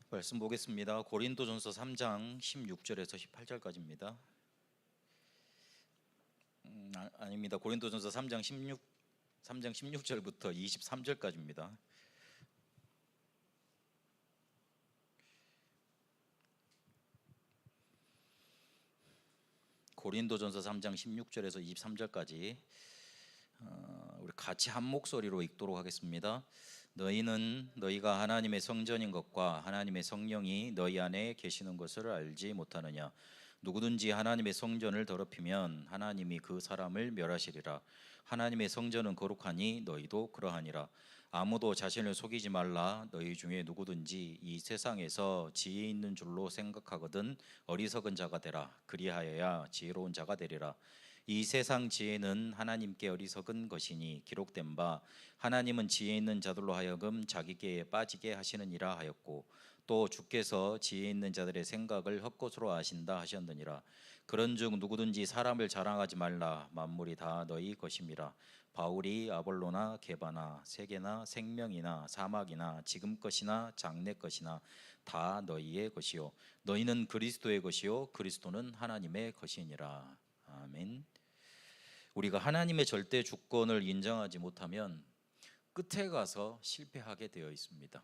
말씀 보겠습니다. 고린도전서 3장 16절에서 18절까지입니다. 아닙니다. 고린도전서 3장 16절부터 23절까지입니다. 고린도전서 3장 16절에서 23절까지 우리 같이 한 목소리로 읽도록 하겠습니다. 너희는 너희가 하나님의 성전인 것과 하나님의 성령이 너희 안에 계시는 것을 알지 못하느냐? 누구든지 하나님의 성전을 더럽히면 하나님이 그 사람을 멸하시리라. 하나님의 성전은 거룩하니 너희도 그러하니라. 아무도 자신을 속이지 말라. 너희 중에 누구든지 이 세상에서 지혜 있는 줄로 생각하거든 어리석은 자가 되라. 그리하여야 지혜로운 자가 되리라. 이 세상 지혜는 하나님께 어리석은 것이니 기록된 바 하나님은 지혜 있는 자들로 하여금 자기께에 빠지게 하시느니라 하였고, 또 주께서 지혜 있는 자들의 생각을 헛것으로 아신다 하셨느니라. 그런즉 누구든지 사람을 자랑하지 말라. 만물이 다 너희 것임이라. 바울이 아볼로나 게바나 세계나 생명이나 사막이나 지금 것이나 장래 것이나 다 너희의 것이요 너희는 그리스도의 것이요 그리스도는 하나님의 것이니라. 아멘. 우리가 하나님의 절대 주권을 인정하지 못하면 끝에 가서 실패하게 되어 있습니다.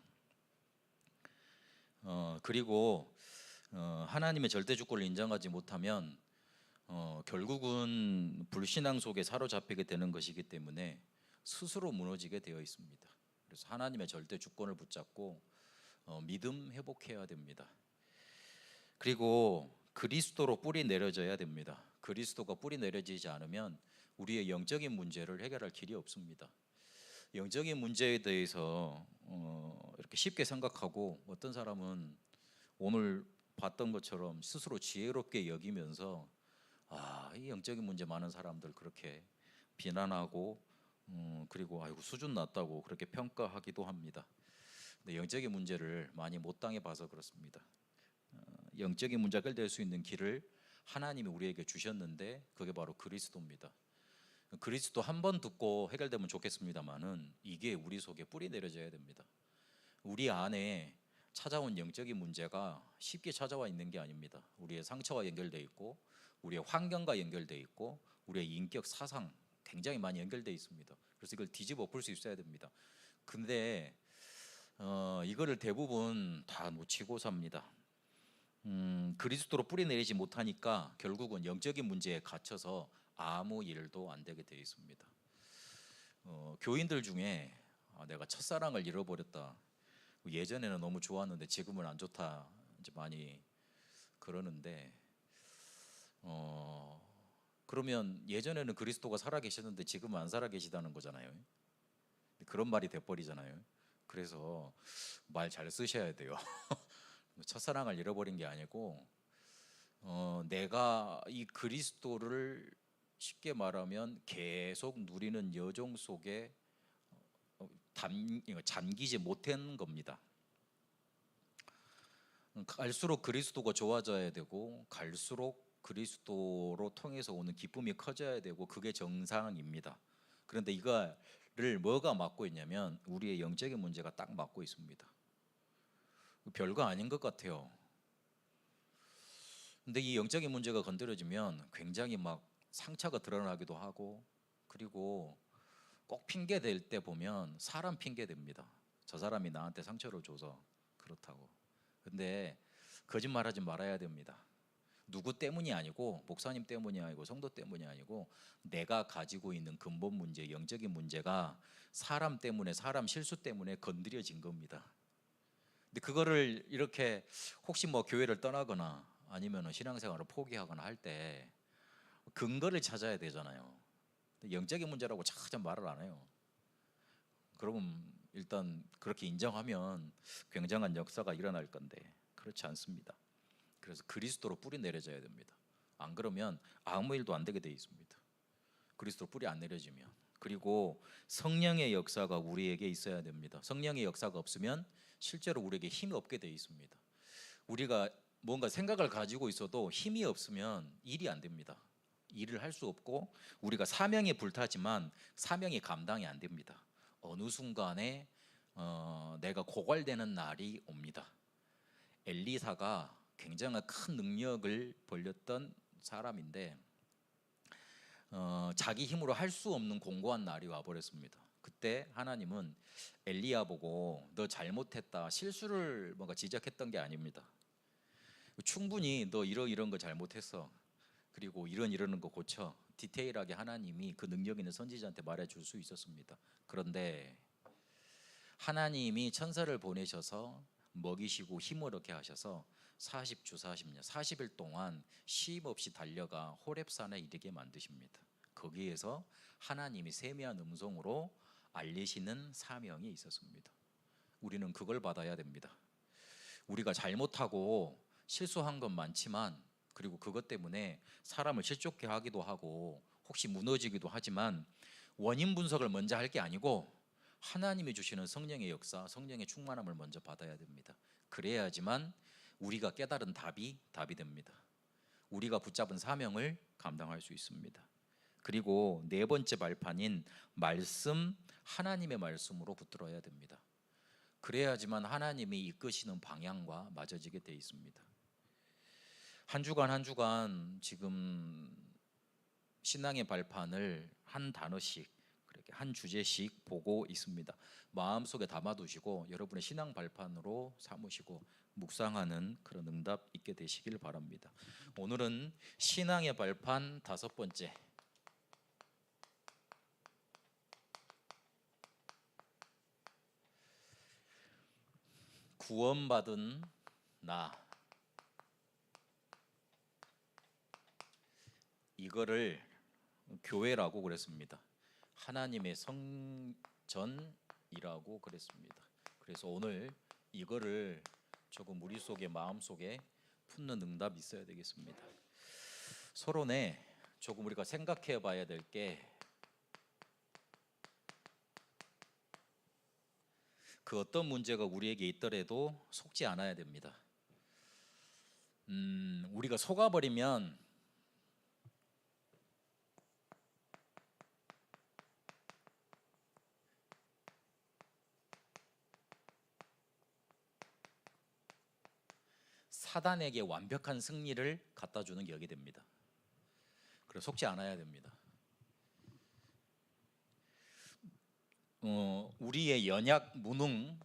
그리고 하나님의 절대 주권을 인정하지 못하면 결국은 불신앙 속에 사로잡히게 되는 것이기 때문에 스스로 무너지게 되어 있습니다. 그래서 하나님의 절대 주권을 붙잡고 믿음 회복해야 됩니다. 그리고 그리스도로 뿌리 내려져야 됩니다. 그리스도가 뿌리 내려지지 않으면 우리의 영적인 문제를 해결할 길이 없습니다. 영적인 문제에 대해서 이렇게 쉽게 생각하고, 어떤 사람은 오늘 봤던 것처럼 스스로 지혜롭게 여기면서 이 영적인 문제 많은 사람들 그렇게 비난하고 그리고 아이고 수준 낮다고 그렇게 평가하기도 합니다. 근데 영적인 문제를 많이 못 당해봐서 그렇습니다. 영적인 문제가 해결될 수 있는 길을 하나님이 우리에게 주셨는데 그게 바로 그리스도입니다. 그리스도 한 번 듣고 해결되면 좋겠습니다만은 이게 우리 속에 뿌리 내려져야 됩니다. 우리 안에 찾아온 영적인 문제가 쉽게 찾아와 있는 게 아닙니다. 우리의 상처와 연결되어 있고 우리의 환경과 연결되어 있고 우리의 인격 사상 굉장히 많이 연결되어 있습니다. 그래서 이걸 뒤집어 볼 수 있어야 됩니다. 근데 이거를 대부분 다 놓치고 삽니다. 그리스도로 뿌리 내리지 못하니까 결국은 영적인 문제에 갇혀서 아무 일도 안 되게 되어 있습니다. 교인들 중에 내가 첫사랑을 잃어버렸다, 예전에는 너무 좋았는데 지금은 안 좋다, 이제 많이 그러는데 그러면 예전에는 그리스도가 살아계셨는데 지금은 안 살아계시다는 거잖아요. 그런 말이 돼버리잖아요. 그래서 말 잘 쓰셔야 돼요. 첫사랑을 잃어버린 게 아니고 내가 이 그리스도를 쉽게 말하면 계속 누리는 여정 속에 잠기지 못한 겁니다. 갈수록 그리스도가 좋아져야 되고 갈수록 그리스도로 통해서 오는 기쁨이 커져야 되고 그게 정상입니다. 그런데 이거를 뭐가 막고 있냐면 우리의 영적인 문제가 딱 막고 있습니다. 별거 아닌 것 같아요. 근데 이 영적인 문제가 건드려지면 굉장히 막 상처가 드러나기도 하고, 그리고 꼭 핑계 댈 때 보면 사람 핑계 댑니다. 저 사람이 나한테 상처를 줘서 그렇다고. 근데 거짓말하지 말아야 됩니다. 누구 때문이 아니고, 목사님 때문이 아니고, 성도 때문이 아니고 내가 가지고 있는 근본 문제, 영적인 문제가 사람 때문에, 사람 실수 때문에 건드려진 겁니다. 근데 그거를 이렇게 혹시 뭐 교회를 떠나거나 아니면 신앙생활을 포기하거나 할 때 근거를 찾아야 되잖아요. 영적인 문제라고 자꾸 말을 안 해요. 그러면 일단 그렇게 인정하면 굉장한 역사가 일어날 건데 그렇지 않습니다. 그래서 그리스도로 뿌리 내려져야 됩니다. 안 그러면 아무 일도 안 되게 돼 있습니다. 그리스도로 뿌리 안 내려지면. 그리고 성령의 역사가 우리에게 있어야 됩니다. 성령의 역사가 없으면 실제로 우리에게 힘이 없게 돼 있습니다. 우리가 뭔가 생각을 가지고 있어도 힘이 없으면 일이 안 됩니다. 일을 할 수 없고 우리가 사명에 불타지만 사명이 감당이 안 됩니다. 어느 순간에 내가 고갈되는 날이 옵니다. 엘리사가 굉장한 큰 능력을 벌였던 사람인데 자기 힘으로 할 수 없는 공고한 날이 와버렸습니다. 그때 하나님은 엘리야 보고 너 잘못했다, 실수를 뭔가 지적했던 게 아닙니다. 충분히 너 이런 거 잘못했어, 그리고 이러는 거 고쳐, 디테일하게 하나님이 그 능력 있는 선지자한테 말해줄 수 있었습니다. 그런데 하나님이 천사를 보내셔서 먹이시고 힘을 얻게 하셔서 40주 40년 40일 동안 쉼 없이 달려가 호렙산에 이르게 만드십니다. 거기에서 하나님이 세미한 음성으로 알리시는 사명이 있었습니다. 우리는 그걸 받아야 됩니다. 우리가 잘못하고 실수한 건 많지만, 그리고 그것 때문에 사람을 실족해 하기도 하고 혹시 무너지기도 하지만, 원인 분석을 먼저 할 게 아니고 하나님이 주시는 성령의 역사, 성령의 충만함을 먼저 받아야 됩니다. 그래야지만 우리가 깨달은 답이 됩니다. 우리가 붙잡은 사명을 감당할 수 있습니다. 그리고 네 번째 발판인 말씀, 하나님의 말씀으로 붙들어야 됩니다. 그래야지만 하나님이 이끄시는 방향과 맞아지게 돼 있습니다. 한 주간 지금 신앙의 발판을 한 단어씩, 그렇게 한 주제씩 보고 있습니다. 마음속에 담아두시고 여러분의 신앙 발판으로 삼으시고 묵상하는 그런 응답 있게 되시길 바랍니다. 오늘은 신앙의 발판 5번째, 구원받은 나, 이거를 교회라고 그랬습니다. 하나님의 성전이라고 그랬습니다. 그래서 오늘 이거를 조금 우리 속에, 마음속에 품는 응답이 있어야 되겠습니다. 서론에 조금 우리가 생각해 봐야 될 게, 그 어떤 문제가 우리에게 있더라도 속지 않아야 됩니다. 우리가 속아버리면 사단에게 완벽한 승리를 갖다 주는 격이 됩니다. 그래서 속지 않아야 됩니다. 우리의 연약, 무능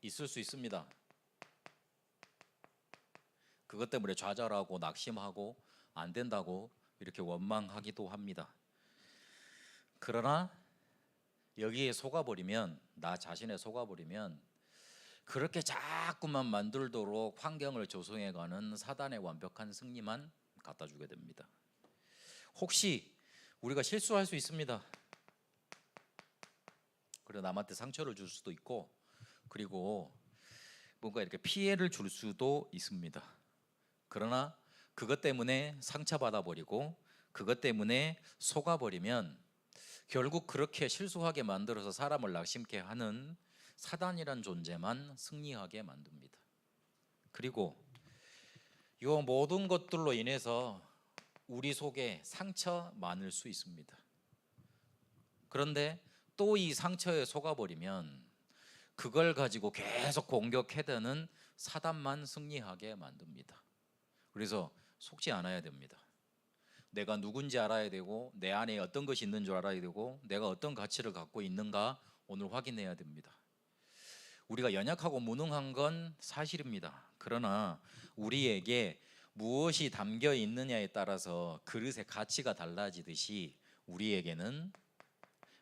있을 수 있습니다. 그것 때문에 좌절하고 낙심하고 안 된다고 이렇게 원망하기도 합니다. 그러나 여기에 속아버리면, 나 자신에 속아버리면 그렇게 자꾸만 만들도록 환경을 조성해가는 사단의 완벽한 승리만 갖다 주게 됩니다. 혹시 우리가 실수할 수 있습니다. 그리고 남한테 상처를 줄 수도 있고, 그리고 뭔가 이렇게 피해를 줄 수도 있습니다. 그러나 그것 때문에 상처받아 버리고 그것 때문에 속아버리면 결국 그렇게 실수하게 만들어서 사람을 낙심케 하는 사단이란 존재만 승리하게 만듭니다. 그리고 이 모든 것들로 인해서 우리 속에 상처 많을 수 있습니다. 그런데 또 이 상처에 속아버리면 그걸 가지고 계속 공격해대는 사단만 승리하게 만듭니다. 그래서 속지 않아야 됩니다. 내가 누군지 알아야 되고, 내 안에 어떤 것이 있는 줄 알아야 되고, 내가 어떤 가치를 갖고 있는가 오늘 확인해야 됩니다. 우리가 연약하고 무능한 건 사실입니다. 그러나 우리에게 무엇이 담겨 있느냐에 따라서 그릇의 가치가 달라지듯이 우리에게는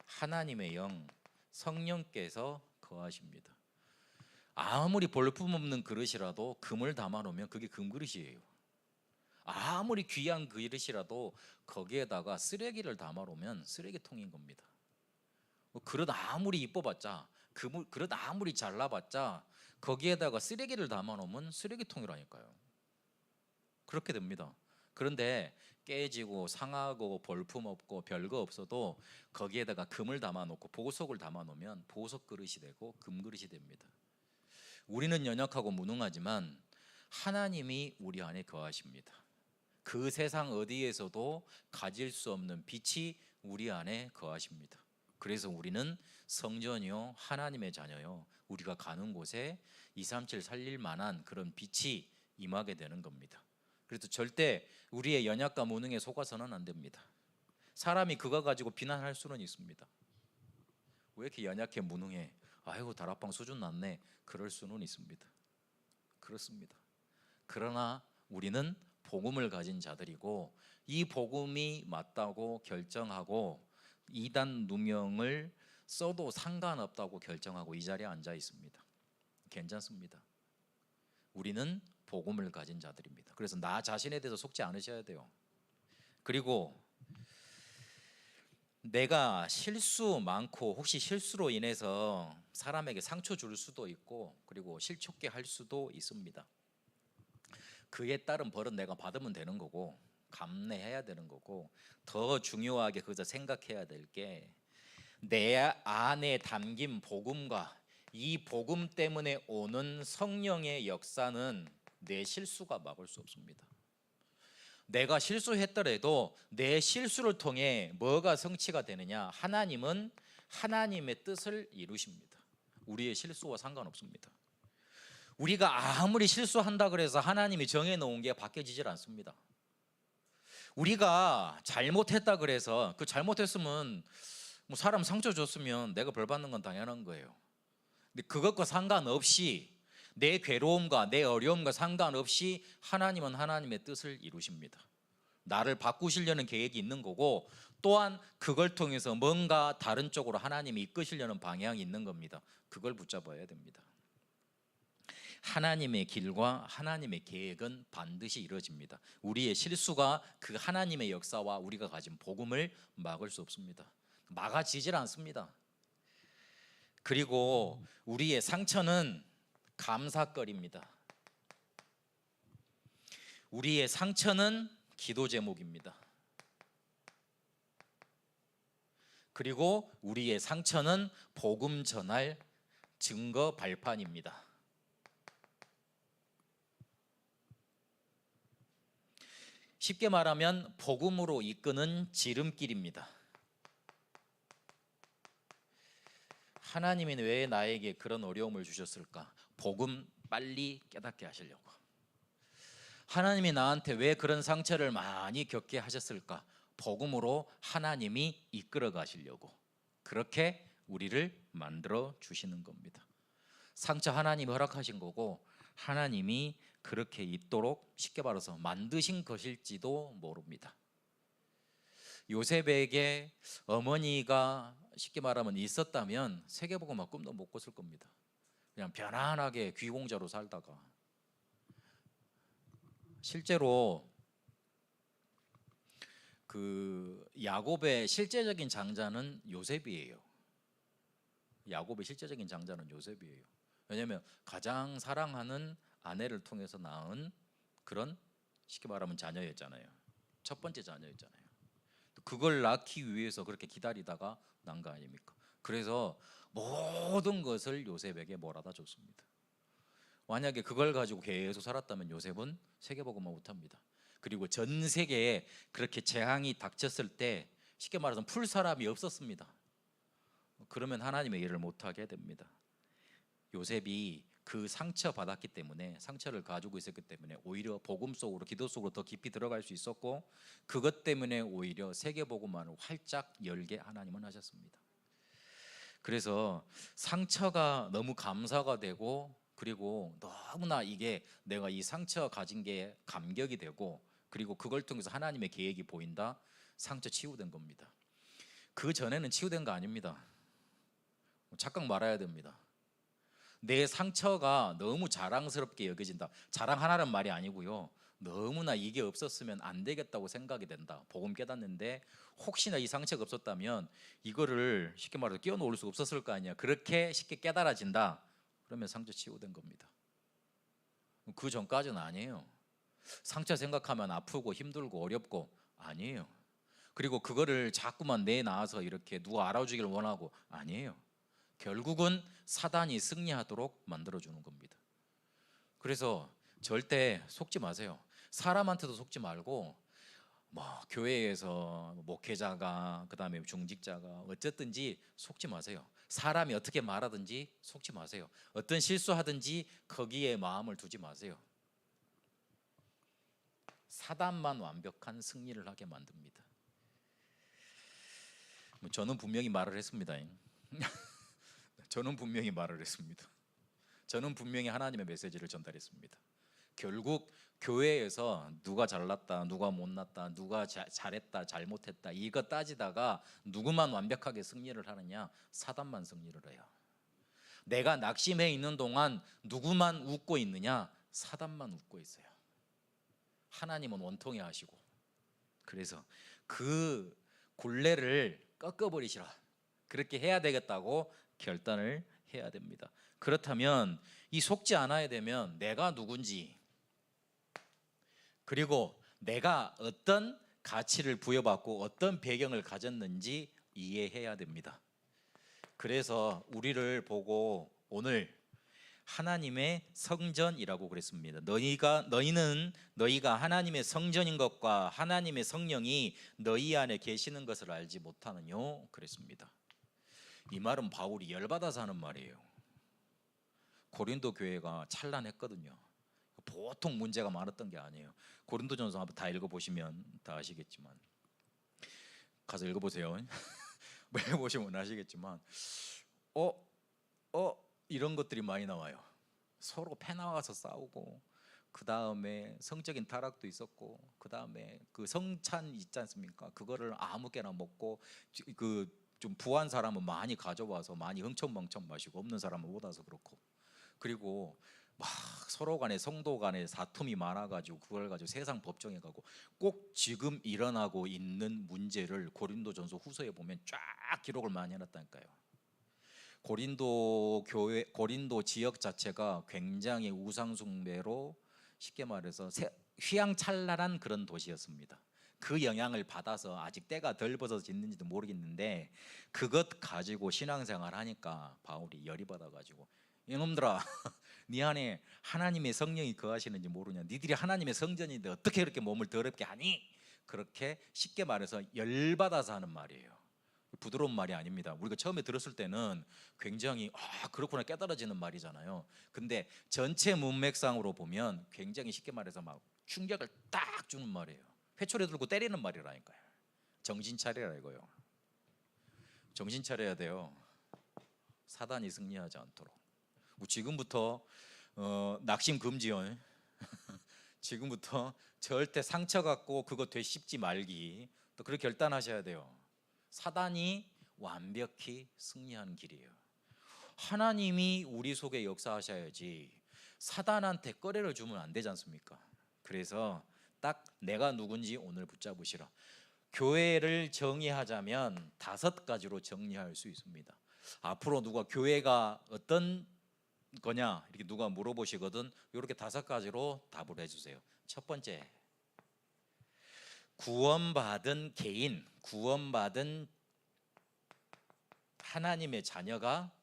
하나님의 영, 성령께서 거하십니다. 아무리 볼품없는 그릇이라도 금을 담아놓으면 그게 금그릇이에요. 아무리 귀한 그릇이라도 거기에다가 쓰레기를 담아놓으면 쓰레기통인 겁니다. 그릇 아무리 이뻐봤자, 그릇 아무리 잘나봤자 거기에다가 쓰레기를 담아놓으면 쓰레기통이라니까요. 그렇게 됩니다. 그런데 깨지고 상하고 볼품없고 별거 없어도 거기에다가 금을 담아놓고 보석을 담아놓으면 보석 그릇이 되고 금그릇이 됩니다. 우리는 연약하고 무능하지만 하나님이 우리 안에 거하십니다. 그 세상 어디에서도 가질 수 없는 빛이 우리 안에 거하십니다. 그래서 우리는 성전이요 하나님의 자녀요, 우리가 가는 곳에 237 살릴 만한 그런 빛이 임하게 되는 겁니다. 그래서 절대 우리의 연약과 무능에 속아서는 안 됩니다. 사람이 그거 가지고 비난할 수는 있습니다. 왜 이렇게 연약해 무능해, 아이고 다락방 수준 낮네, 그럴 수는 있습니다. 그렇습니다. 그러나 우리는 복음을 가진 자들이고 이 복음이 맞다고 결정하고 이단 누명을 써도 상관없다고 결정하고 이 자리에 앉아 있습니다. 괜찮습니다. 우리는 복음을 가진 자들입니다. 그래서 나 자신에 대해서 속지 않으셔야 돼요. 그리고 내가 실수 많고 혹시 실수로 인해서 사람에게 상처 줄 수도 있고 그리고 실족게 할 수도 있습니다. 그에 따른 벌은 내가 받으면 되는 거고 감내해야 되는 거고, 더 중요하게 그저 생각해야 될 게 내 안에 담긴 복음과 이 복음 때문에 오는 성령의 역사는 내 실수가 막을 수 없습니다. 내가 실수했더라도 내 실수를 통해 뭐가 성취가 되느냐? 하나님은 하나님의 뜻을 이루십니다. 우리의 실수와 상관없습니다. 우리가 아무리 실수한다 그래서 하나님이 정해놓은 게 바뀌어지질 않습니다. 우리가 잘못했다 그래서 그 잘못했으면 뭐 사람 상처 줬으면 내가 벌 받는 건 당연한 거예요. 근데 그것과 상관없이 내 괴로움과 내 어려움과 상관없이 하나님은 하나님의 뜻을 이루십니다. 나를 바꾸시려는 계획이 있는 거고 또한 그걸 통해서 뭔가 다른 쪽으로 하나님이 이끄시려는 방향이 있는 겁니다. 그걸 붙잡아야 됩니다. 하나님의 길과 하나님의 계획은 반드시 이루어집니다. 우리의 실수가 그 하나님의 역사와 우리가 가진 복음을 막을 수 없습니다. 막아지질 않습니다. 그리고 우리의 상처는 감사거리입니다. 우리의 상처는 기도 제목입니다. 그리고 우리의 상처는 복음 전할 증거 발판입니다. 쉽게 말하면 복음으로 이끄는 지름길입니다. 하나님이 왜 나에게 그런 어려움을 주셨을까? 복음 빨리 깨닫게 하시려고. 하나님이 나한테 왜 그런 상처를 많이 겪게 하셨을까? 복음으로 하나님이 이끌어 가시려고. 그렇게 우리를 만들어 주시는 겁니다. 상처 하나님이 허락하신 거고 하나님이 그렇게 있도록 쉽게 말해서 만드신 것일지도 모릅니다. 요셉에게 어머니가 쉽게 말하면 있었다면 세계복음화 꿈도 못 꿨을 겁니다. 그냥 편안하게 귀공자로 살다가, 실제로 그 야곱의 실제적인 장자는 요셉이에요. 야곱의 실제적인 장자는 요셉이에요. 왜냐하면 가장 사랑하는 아내를 통해서 낳은 그런 쉽게 말하면 자녀였잖아요. 첫 번째 자녀였잖아요. 그걸 낳기 위해서 그렇게 기다리다가 난 거 아닙니까? 그래서 모든 것을 요셉에게 몰아다 줬습니다. 만약에 그걸 가지고 계속 살았다면 요셉은 세계복음화 못합니다. 그리고 전 세계에 그렇게 재앙이 닥쳤을 때 쉽게 말해서 풀 사람이 없었습니다. 그러면 하나님의 일을 못하게 됩니다. 요셉이 그 상처 받았기 때문에, 상처를 가지고 있었기 때문에 오히려 복음 속으로, 기도 속으로 더 깊이 들어갈 수 있었고, 그것 때문에 오히려 세계복음화를 활짝 열게 하나님은 하셨습니다. 그래서 상처가 너무 감사가 되고, 그리고 너무나 이게 내가 이 상처 가진 게 감격이 되고, 그리고 그걸 통해서 하나님의 계획이 보인다. 상처 치유된 겁니다. 그 전에는 치유된 거 아닙니다. 착각 말아야 됩니다. 내 상처가 너무 자랑스럽게 여겨진다. 자랑하라는 말이 아니고요, 너무나 이게 없었으면 안 되겠다고 생각이 된다. 복음 깨닫는데 혹시나 이 상처가 없었다면 이거를 쉽게 말해서 끼워 놓을 수 없었을 거 아니야. 그렇게 쉽게 깨달아진다. 그러면 상처 치유된 겁니다. 그 전까지는 아니에요. 상처 생각하면 아프고 힘들고 어렵고 아니에요. 그리고 그거를 자꾸만 내놔서 이렇게 누가 알아주기를 원하고 아니에요. 결국은 사단이 승리하도록 만들어주는 겁니다. 그래서 절대 속지 마세요. 사람한테도 속지 말고 교회에서 목회자가 그다음에 중직자가 어쨌든지 속지 마세요. 사람이 어떻게 말하든지 속지 마세요. 어떤 실수하든지 거기에 마음을 두지 마세요. 사단만 완벽한 승리를 하게 만듭니다. 저는 분명히 말을 했습니다. 저는 분명히 말을 했습니다. 저는 분명히 하나님의 메시지를 전달했습니다. 결국 교회에서 누가 잘났다, 누가 못났다, 누가 잘했다, 잘못했다 이거 따지다가 누구만 완벽하게 승리를 하느냐? 사단만 승리를 해요. 내가 낙심해 있는 동안 누구만 웃고 있느냐? 사단만 웃고 있어요. 하나님은 원통해 하시고. 그래서 그 굴레를 꺾어버리시라. 그렇게 해야 되겠다고 결단을 해야 됩니다. 그렇다면 이 속지 않아야 되면 내가 누군지, 그리고 내가 어떤 가치를 부여받고 어떤 배경을 가졌는지 이해해야 됩니다. 그래서 우리를 보고 오늘 하나님의 성전이라고 그랬습니다. 너희가 하나님의 성전인 것과 하나님의 성령이 너희 안에 계시는 것을 알지 못하느뇨 그랬습니다. 이 말은 바울이 열받아서 하는 말이에요. 고린도 교회가 찬란했거든요. 보통 문제가 많았던 게 아니에요. 고린도전서 한번 다 읽어보시면 다 아시겠지만, 가서 읽어보세요. 읽어보시면 아시겠지만 이런 것들이 많이 나와요. 서로 패나와서 싸우고, 그 다음에 성적인 타락도 있었고, 그 다음에 그 성찬 있지 않습니까? 그거를 아무개나 먹고, 그 좀 부한 사람은 많이 가져와서 많이 흥청망청 마시고, 없는 사람은 못 와서 그렇고, 그리고 막 서로 간에 성도 간에 다툼이 많아가지고 그걸 가지고 세상 법정에 가고, 꼭 지금 일어나고 있는 문제를 고린도전서 후서에 보면 쫙 기록을 많이 해놨다니까요. 고린도 교회, 고린도 지역 자체가 굉장히 우상 숭배로, 쉽게 말해서 휘황찬란한 그런 도시였습니다. 그 영향을 받아서 아직 때가 덜 벗어서 짓는지도 모르겠는데, 그것 가지고 신앙생활 하니까 바울이 열이 받아가지고, 이놈들아, 네 안에 하나님의 성령이 거하시는지 모르냐? 니들이 하나님의 성전인데 어떻게 그렇게 몸을 더럽게 하니? 그렇게 쉽게 말해서 열받아서 하는 말이에요. 부드러운 말이 아닙니다. 우리가 처음에 들었을 때는 굉장히 그렇구나 깨달아지는 말이잖아요. 근데 전체 문맥상으로 보면 굉장히 쉽게 말해서 막 충격을 딱 주는 말이에요. 회초리 들고 때리는 말이라니까요. 정신 차리라 이거요. 정신 차려야 돼요. 사단이 승리하지 않도록. 지금부터 낙심 금지요. 지금부터 절대 상처 갖고 그거 되씹지 말기, 또 그렇게 결단하셔야 돼요. 사단이 완벽히 승리하는 길이에요. 하나님이 우리 속에 역사하셔야지 사단한테 꺼레를 주면 안 되지 않습니까? 그래서 딱 내가 누군지 오늘 붙잡으시라. 교회를 정의하자면 5가지로 정리할 수 있습니다. 앞으로 누가 교회가 어떤 거냐 이렇게 누가 물어보시거든 이렇게 5가지로 답을 해주세요. 첫 번째, 구원받은 개인, 구원받은 하나님의 자녀가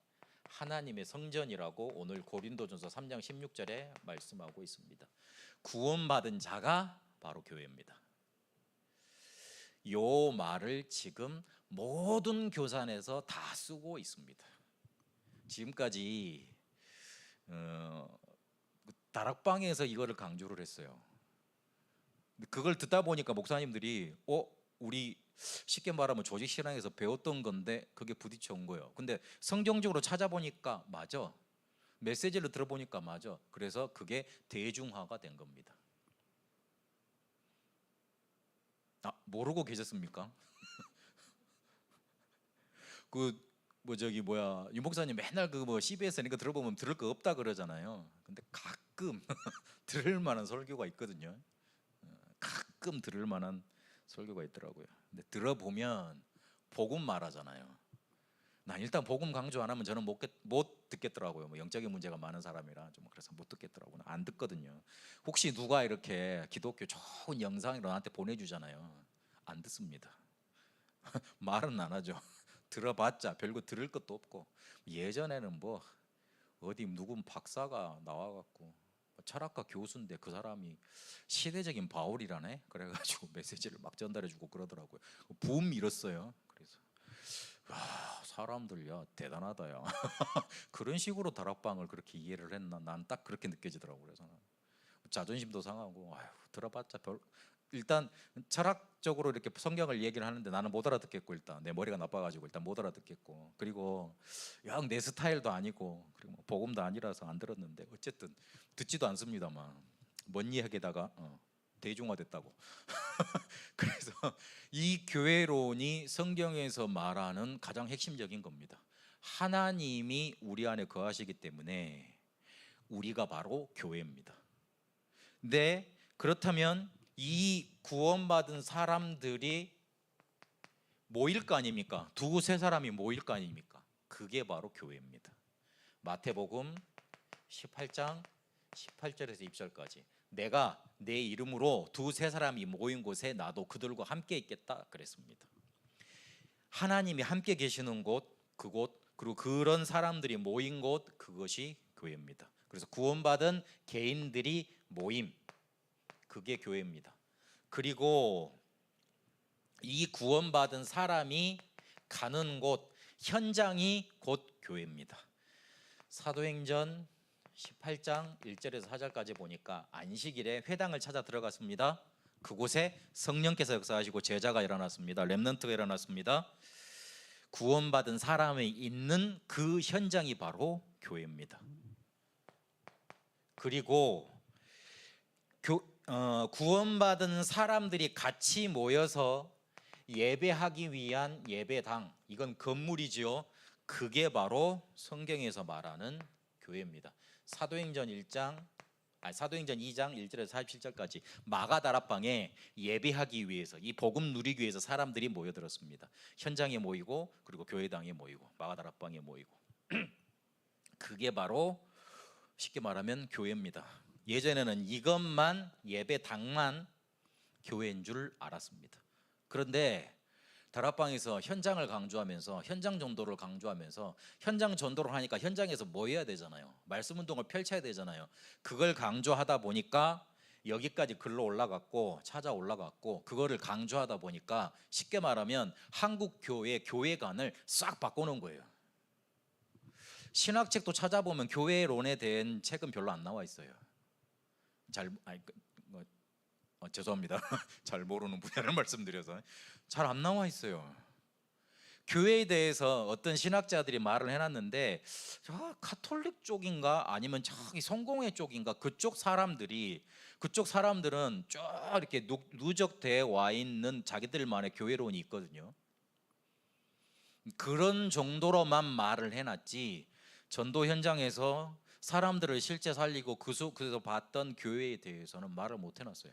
하나님의 성전이라고 오늘 고린도전서 3장 16절에 말씀하고 있습니다. 구원받은 자가 바로 교회입니다. 요 말을 지금 모든 교산에서 다 쓰고 있습니다. 지금까지 다락방에서 이거를 강조를 했어요. 그걸 듣다 보니까 목사님들이 우리 쉽게 말하면 조직신앙에서 배웠던 건데 그게 부딪혀 온 거예요. 근데 성경적으로 찾아보니까 맞아. 메시지를 들어보니까 맞아. 그래서 그게 대중화가 된 겁니다. 모르고 계셨습니까? 유 목사님 맨날 CBS 이거 들어보면 들을 거 없다 그러잖아요. 근데 가끔 들을 만한 설교가 있거든요. 가끔 들을 만한 설교가 있더라고요. 근데 들어보면 복음 말하잖아요. 난 일단 복음 강조 안 하면 저는 못 듣겠더라고요. 영적인 문제가 많은 사람이라 좀 그래서 못 듣겠더라고요. 안 듣거든요. 혹시 누가 이렇게 기독교 좋은 영상을 나한테 보내주잖아요. 안 듣습니다. 말은 안 하죠. 들어봤자 별거 들을 것도 없고, 예전에는 어디 누군 박사가 나와갖고 철학과 교수인데 그 사람이 시대적인 바울이라네. 그래가지고 메시지를 막 전달해주고 그러더라고요. 붐 일었어요. 그래서 사람들 야 대단하다 야. 그런 식으로 다락방을 그렇게 이해를 했나? 난 딱 그렇게 느껴지더라고요. 그래서 자존심도 상하고 들어봤자 일단 철학적으로 이렇게 성경을 얘기를 하는데 나는 못 알아듣겠고, 일단 내 머리가 나빠가지고 일단 못 알아듣겠고, 그리고 영 내 스타일도 아니고, 그리고 뭐 복음도 아니라서 안 들었는데 어쨌든 듣지도 않습니다만 뭔 이야기다가 대중화됐다고. 그래서 이 교회론이 성경에서 말하는 가장 핵심적인 겁니다. 하나님이 우리 안에 거하시기 때문에 우리가 바로 교회입니다. 네, 그렇다면 이 구원받은 사람들이 모일 거 아닙니까? 두세 사람이 모일 거 아닙니까? 그게 바로 교회입니다. 마태복음 18장 18절에서 20절까지 내가 내 이름으로 두세 사람이 모인 곳에 나도 그들과 함께 있겠다 그랬습니다. 하나님이 함께 계시는 곳, 그곳, 그리고 그런 사람들이 모인 곳, 그것이 교회입니다. 그래서 구원받은 개인들이 모임, 그게 교회입니다. 그리고 이 구원받은 사람이 가는 곳, 현장이 곧 교회입니다. 사도행전 18장 1절에서 4절까지 보니까 안식일에 회당을 찾아 들어갔습니다. 그곳에 성령께서 역사하시고 제자가 일어났습니다. 렘넌트가 일어났습니다. 구원받은 사람이 있는 그 현장이 바로 교회입니다. 그리고 구원받은 사람들이 같이 모여서 예배하기 위한 예배당, 이건 건물이지요. 그게 바로 성경에서 말하는 교회입니다. 사도행전 2장 1절에서 47절까지 마가다락방에 예배하기 위해서, 이 복음 누리기 위해서 사람들이 모여들었습니다. 현장에 모이고, 그리고 교회당에 모이고, 마가다락방에 모이고. 그게 바로 쉽게 말하면 교회입니다. 예전에는 이것만, 예배당만 교회인 줄 알았습니다. 그런데 다락방에서 현장을 강조하면서, 현장 전도를 강조하면서, 현장 전도를 하니까 현장에서 뭐 해야 되잖아요. 말씀 운동을 펼쳐야 되잖아요. 그걸 강조하다 보니까 여기까지 글로 올라갔고, 찾아 올라갔고, 그거를 강조하다 보니까 쉽게 말하면 한국 교회 교회관을 싹 바꿔놓은 거예요. 신학책도 찾아보면 교회론에 대한 책은 별로 안 나와 있어요. 죄송합니다. 잘 모르는 분야를 말씀드려서 잘 안 나와 있어요. 교회에 대해서 어떤 신학자들이 말을 해놨는데, 카톨릭 쪽인가 아니면 저기 성공회 쪽인가, 그쪽 사람들은 쭉 이렇게 누적돼 와 있는 자기들만의 교회론이 있거든요. 그런 정도로만 말을 해놨지, 전도 현장에서 사람들을 실제 살리고 그래서 봤던 교회에 대해서는 말을 못 해놨어요.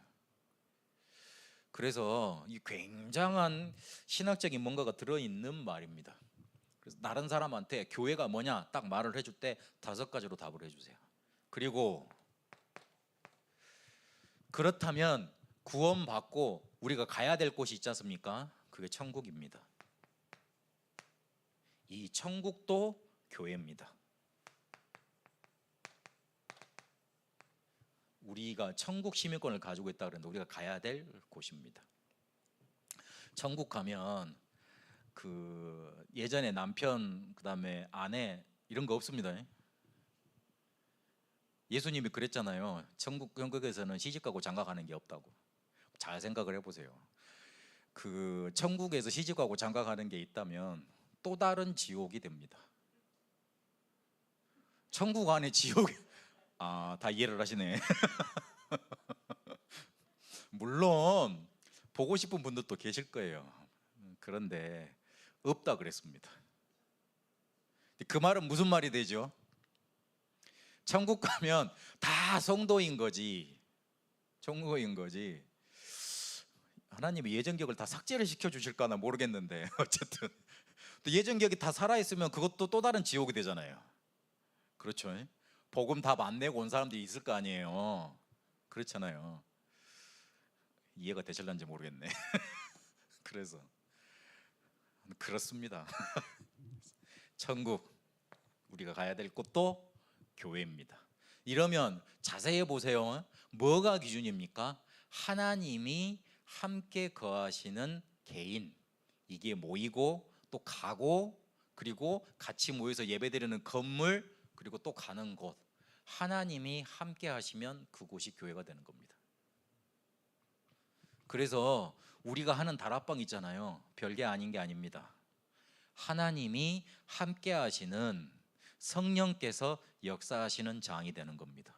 그래서 이 굉장한 신학적인 뭔가가 들어있는 말입니다. 그래서 다른 사람한테 교회가 뭐냐 딱 말을 해줄 때 5가지로 답을 해주세요. 그리고 그렇다면 구원받고 우리가 가야 될 곳이 있지 않습니까? 그게 천국입니다. 이 천국도 교회입니다. 우리가 천국 시민권을 가지고 있다 그랬는데 우리가 가야 될 곳입니다. 천국 가면 그 예전에 남편 그다음에 아내 이런 거 없습니다. 예수님이 그랬잖아요. 천국에서는 시집가고 장가가는 게 없다고. 잘 생각을 해보세요. 그 천국에서 시집가고 장가가는 게 있다면 또 다른 지옥이 됩니다. 천국 안에 지옥이 다 이해를 하시네. 물론 보고 싶은 분들도 계실 거예요. 그런데 없다 그랬습니다. 그 말은 무슨 말이 되죠? 천국 가면 다 성도인 거지, 천국인 거지. 하나님이 예전격을 다 삭제를 시켜주실까나 모르겠는데 어쨌든 예전격이 다 살아있으면 그것도 또 다른 지옥이 되잖아요. 그렇죠? 복음 답 안 내고 온 사람들이 있을 거 아니에요. 그렇잖아요. 이해가 되실런지 모르겠네. 그래서 그렇습니다. 천국, 우리가 가야 될 곳도 교회입니다. 이러면 자세히 보세요. 뭐가 기준입니까? 하나님이 함께 거하시는 개인, 이게 모이고 또 가고 그리고 같이 모여서 예배드리는 건물, 그리고 또 가는 곳, 하나님이 함께 하시면 그곳이 교회가 되는 겁니다. 그래서 우리가 하는 다락방 있잖아요, 별게 아닌 게 아닙니다. 하나님이 함께 하시는, 성령께서 역사하시는 장이 되는 겁니다.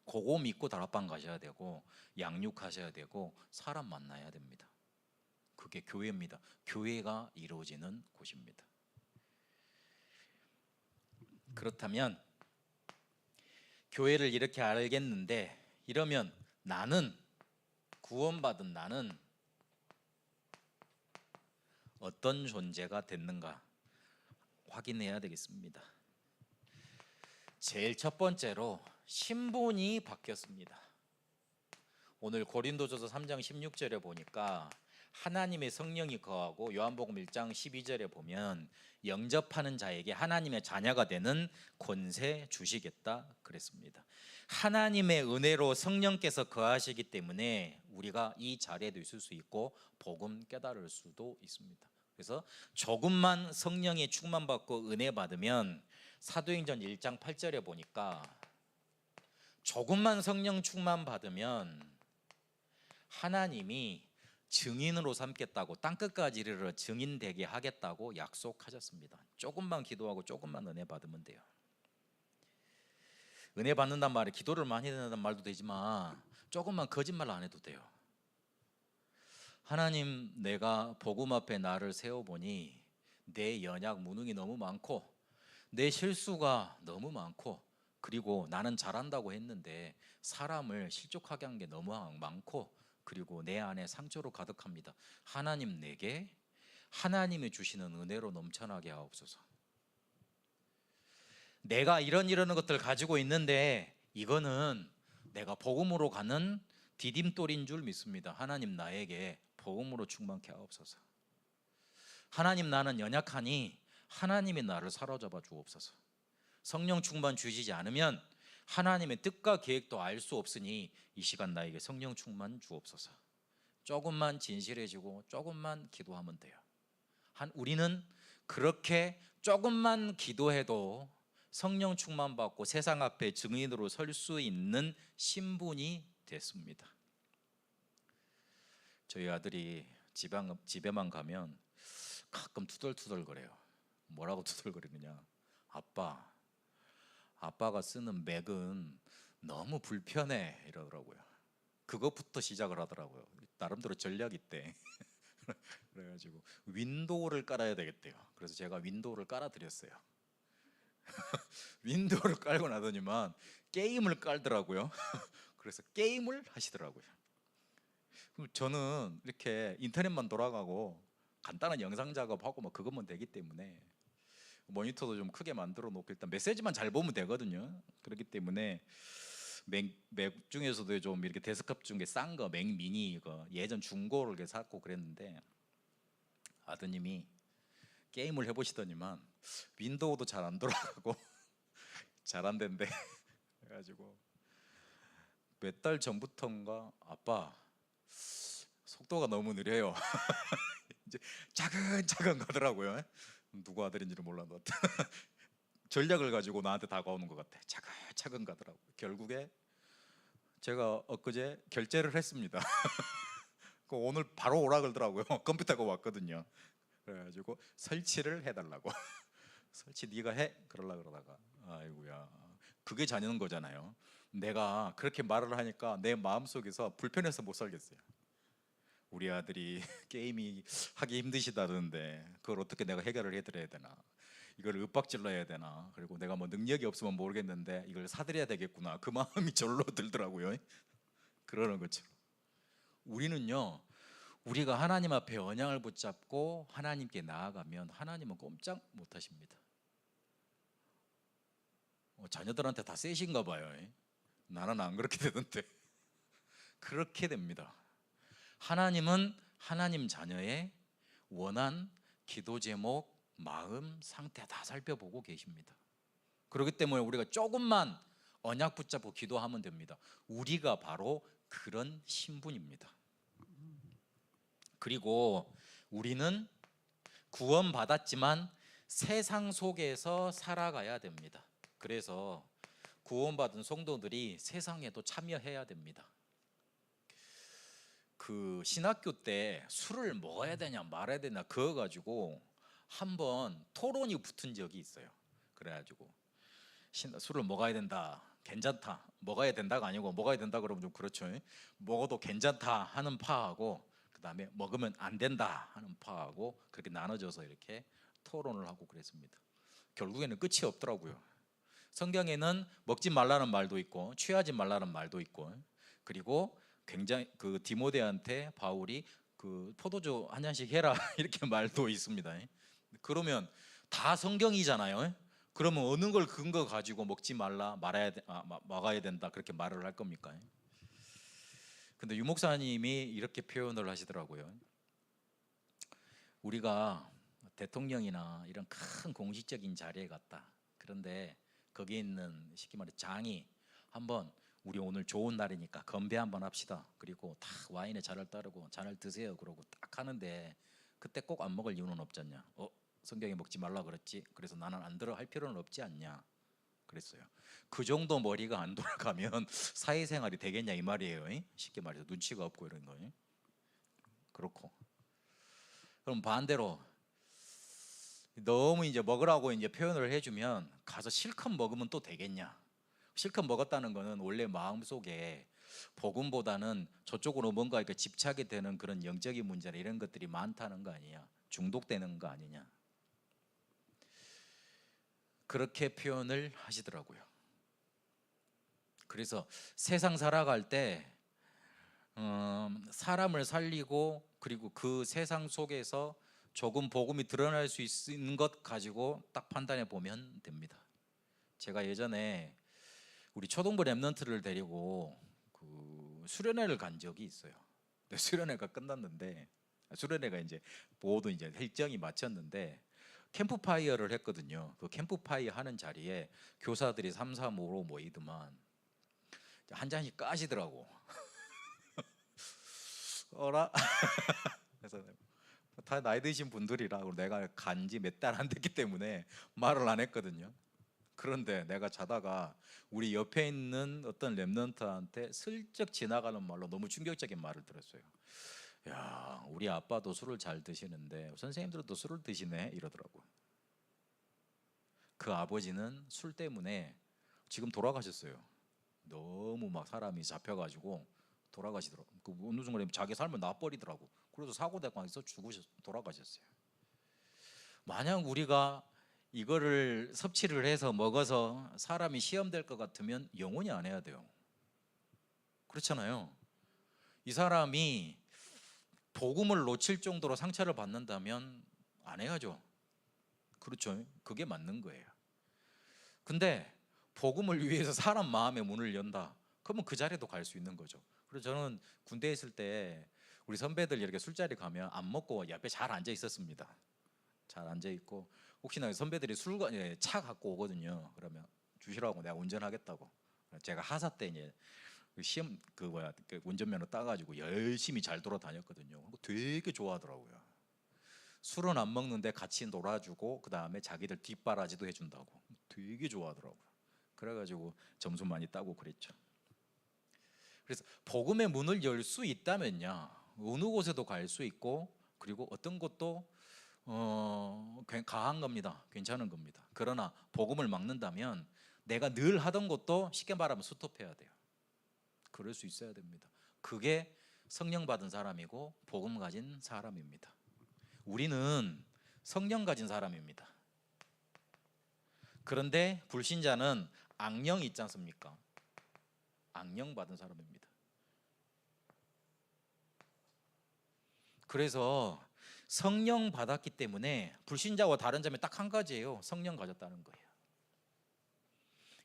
그거 믿고 다락방 가셔야 되고 양육하셔야 되고 사람 만나야 됩니다. 그게 교회입니다. 교회가 이루어지는 곳입니다. 그렇다면 교회를 이렇게 알겠는데, 이러면 나는, 구원받은 나는 어떤 존재가 됐는가 확인해야 되겠습니다. 제일 첫 번째로 신분이 바뀌었습니다. 오늘 고린도전서 3장 16절에 보니까 하나님의 성령이 거하고, 요한복음 1장 12절에 보면 영접하는 자에게 하나님의 자녀가 되는 권세 주시겠다 그랬습니다. 하나님의 은혜로 성령께서 거하시기 때문에 우리가 이 자리에도 있을 수 있고 복음 깨달을 수도 있습니다. 그래서 조금만 성령의 충만받고 은혜 받으면, 사도행전 1장 8절에 보니까 조금만 성령 충만 받으면 하나님이 증인으로 삼겠다고, 땅끝까지 이르러 증인 되게 하겠다고 약속하셨습니다. 조금만 기도하고 조금만 은혜 받으면 돼요. 은혜 받는단 말이 기도를 많이 한다는 말도 되지만 조금만 거짓말 안 해도 돼요. 하나님, 내가 복음 앞에 나를 세워보니 내 연약 무능이 너무 많고 내 실수가 너무 많고, 그리고 나는 잘한다고 했는데 사람을 실족하게 한 게 너무 많고, 그리고 내 안에 상처로 가득합니다. 하나님, 내게 하나님이 주시는 은혜로 넘쳐나게 하옵소서. 내가 이런 것들 가지고 있는데 이거는 내가 복음으로 가는 디딤돌인 줄 믿습니다. 하나님, 나에게 복음으로 충만케 하옵소서. 하나님, 나는 연약하니 하나님이 나를 사로잡아 주옵소서. 성령 충만 주시지 않으면 하나님의 뜻과 계획도 알 수 없으니 이 시간 나에게 성령 충만 주옵소서. 조금만 진실해지고 조금만 기도하면 돼요. 우리는 그렇게 조금만 기도해도 성령 충만 받고 세상 앞에 증인으로 설 수 있는 신분이 됐습니다. 저희 아들이 집에만 가면 가끔 투덜투덜거려요. 뭐라고 투덜거리느냐, 아빠가 쓰는 맥은 너무 불편해 이러더라고요. 그것부터 시작을 하더라고요. 나름대로 전략이 있대. 그래가지고 윈도우를 깔아야 되겠대요. 그래서 제가 윈도우를 깔아드렸어요. 윈도우를 깔고 나더니만 게임을 깔더라고요. 그래서 게임을 하시더라고요. 저는 이렇게 인터넷만 돌아가고 간단한 영상 작업하고 뭐 그것만 되기 때문에, 모니터도 좀 크게 만들어 놓고 일단 메시지만 잘 보면 되거든요. 그렇기 때문에 맥 중에서도 좀 이렇게 데스크탑 중에 싼 거, 맥 미니 이거 예전 중고를 이렇게 샀고 그랬는데, 아드님이 게임을 해보시더니만 윈도우도 잘 안 돌아가고 잘 안 된대. 그래가지고 몇 달 전부터인가, 아빠 속도가 너무 느려요. 이제 차근차근 가더라고요. 누구 아들인지는 몰라도 전략을 가지고 나한테 다가오는 것 같아. 차근차근 가더라고. 결국에 제가 엊그제 결제를 했습니다. 오늘 바로 오라 그러더라고요. 컴퓨터가 왔거든요. 그래가지고 설치를 해달라고. 설치 네가 해? 그러려고 그러다가, 아이고야, 그게 자녀는 거잖아요. 내가 그렇게 말을 하니까 내 마음속에서 불편해서 못 살겠어요. 우리 아들이 게임이 하기 힘드시다던데 그걸 어떻게 내가 해결을 해드려야 되나, 이걸 윽박질러 해야 되나, 그리고 내가 뭐 능력이 없으면 모르겠는데 이걸 사드려야 되겠구나, 그 마음이 절로 들더라고요. 그러는 것처럼 우리는요, 우리가 하나님 앞에 언약을 붙잡고 하나님께 나아가면 하나님은 꼼짝 못 하십니다. 자녀들한테 다 세신가 봐요. 나는 안 그렇게 되던데. 그렇게 됩니다. 하나님은 하나님 자녀의 원한, 기도 제목, 마음, 상태 다 살펴보고 계십니다. 그렇기 때문에 우리가 조금만 언약 붙잡고 기도하면 됩니다. 우리가 바로 그런 신분입니다. 그리고 우리는 구원받았지만 세상 속에서 살아가야 됩니다. 그래서 구원받은 성도들이 세상에도 참여해야 됩니다. 그 신학교 때 술을 먹어야 되냐 말아야 되냐 그거 가지고 한번 토론이 붙은 적이 있어요. 그래가지고 술을 먹어야 된다, 괜찮다, 먹어야 된다가 아니고 먹어야 된다 그러면 좀 그렇죠. 먹어도 괜찮다 하는 파하고 그다음에 먹으면 안 된다 하는 파하고 그렇게 나눠져서 이렇게 토론을 하고 그랬습니다. 결국에는 끝이 없더라고요. 성경에는 먹지 말라는 말도 있고 취하지 말라는 말도 있고, 그리고 굉장히 그 디모데한테 바울이 그 포도주 한 잔씩 해라 이렇게 말도 있습니다. 그러면 다 성경이잖아요. 그러면 어느 걸 근거 가지고 먹지 말라 막아야 된다 그렇게 말을 할 겁니까? 근데 유 목사님이 이렇게 표현을 하시더라고요. 우리가 대통령이나 이런 큰 공식적인 자리에 갔다. 그런데 거기 있는 쉽게 말해 장이 한번 우리 오늘 좋은 날이니까 건배 한번 합시다. 그리고 다 와인에 잔을 따르고 잔을 드세요. 그러고 딱 하는데 그때 꼭 안 먹을 이유는 없잖냐. 성경에 먹지 말라 그랬지. 그래서 나는 안 들어 할 필요는 없지 않냐. 그랬어요. 그 정도 머리가 안 돌아가면 사회생활이 되겠냐 이 말이에요. 쉽게 말해서 눈치가 없고 이런 거. 그렇고. 그럼 반대로 너무 이제 먹으라고 이제 표현을 해주면 가서 실컷 먹으면 또 되겠냐? 실컷 먹었다는 거는 원래 마음속에 복음보다는 저쪽으로 뭔가 이렇게 집착이 되는 그런 영적인 문제나 이런 것들이 많다는 거 아니냐? 중독되는 거 아니냐? 그렇게 표현을 하시더라고요. 그래서 세상 살아갈 때 사람을 살리고 그리고 그 세상 속에서 조금 복음이 드러날 수 있는 것 가지고 딱 판단해 보면 됩니다. 제가 예전에 우리 초등부 랩런트를 데리고 그 수련회를 간 적이 있어요. 수련회가 끝났는데 수련회가 이제 모두 이제 일정이 마쳤는데 캠프파이어를 했거든요. 그 캠프파이어 하는 자리에 교사들이 3, 4, 5로 모이더만 한 잔씩 까시더라고. 어라? 그래서 다 나이 드신 분들이라고 내가 간지 몇 달 안 됐기 때문에 말을 안 했거든요. 그런데 내가 자다가 우리 옆에 있는 어떤 랩런트한테 슬쩍 지나가는 말로 너무 충격적인 말을 들었어요. 야, 우리 아빠도 술을 잘 드시는데 선생님들도 술을 드시네 이러더라고요. 그 아버지는 술 때문에 지금 돌아가셨어요. 너무 막 사람이 잡혀가지고 돌아가시더라고요. 그 어느 순간에 자기 삶을 놔버리더라고. 그래서 사고당해서 돌아가셨어요. 만약 우리가 이거를 섭취를 해서 먹어서 사람이 시험될 것 같으면 영원히 안 해야 돼요. 그렇잖아요. 이 사람이 복음을 놓칠 정도로 상처를 받는다면 안 해야죠. 그렇죠. 그게 맞는 거예요. 근데 복음을 위해서 사람 마음의 문을 연다. 그러면 그 자리에도 갈 수 있는 거죠. 그래서 저는 군대에 있을 때 우리 선배들 이렇게 술자리 가면 안 먹고 옆에 잘 앉아 있었습니다. 잘 앉아 있고 혹시나 선배들이 차 갖고 오거든요. 그러면 주시라고 내가 운전하겠다고. 제가 하사 때 이제 시험 그 운전면허 따가지고 열심히 잘 돌아다녔거든요. 되게 좋아하더라고요. 술은 안 먹는데 같이 놀아주고 그 다음에 자기들 뒷바라지도 해준다고 되게 좋아하더라고요. 그래가지고 점수 많이 따고 그랬죠. 그래서 복음의 문을 열 수 있다면요, 어느 곳에도 갈 수 있고 그리고 어떤 것도 가한 겁니다. 괜찮은 겁니다. 그러나 복음을 막는다면 내가 늘 하던 것도 쉽게 말하면 스톱해야 돼요. 그럴 수 있어야 됩니다. 그게 성령 받은 사람이고 복음 가진 사람입니다. 우리는 성령 가진 사람입니다. 그런데 불신자는 악령이 있지 않습니까? 악령 받은 사람입니다. 그래서 성령 받았기 때문에 불신자와 다른 점이 딱 한 가지예요. 성령 가졌다는 거예요.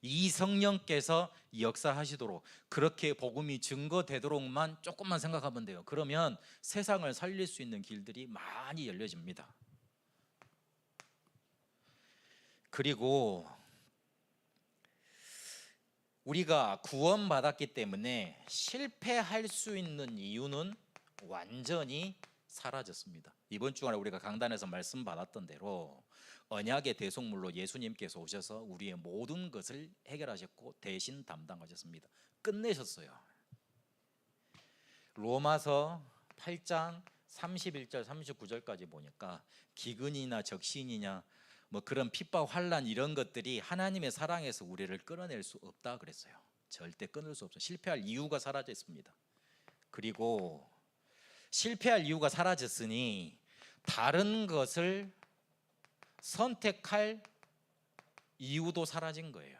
이 성령께서 역사하시도록 그렇게 복음이 증거되도록만 조금만 생각하면 돼요. 그러면 세상을 살릴 수 있는 길들이 많이 열려집니다. 그리고 우리가 구원받았기 때문에 실패할 수 있는 이유는 완전히 사라졌습니다. 이번 주간에 우리가 강단에서 말씀 받았던 대로 언약의 대속물로 예수님께서 오셔서 우리의 모든 것을 해결하셨고 대신 담당하셨습니다. 끝내셨어요. 로마서 8장 31절 39절까지 보니까 기근이나 적신이냐 뭐 그런 핍박 환난 이런 것들이 하나님의 사랑에서 우리를 끊어낼 수 없다 그랬어요. 절대 끊을 수 없어요. 실패할 이유가 사라졌습니다. 그리고 실패할 이유가 사라졌으니 다른 것을 선택할 이유도 사라진 거예요.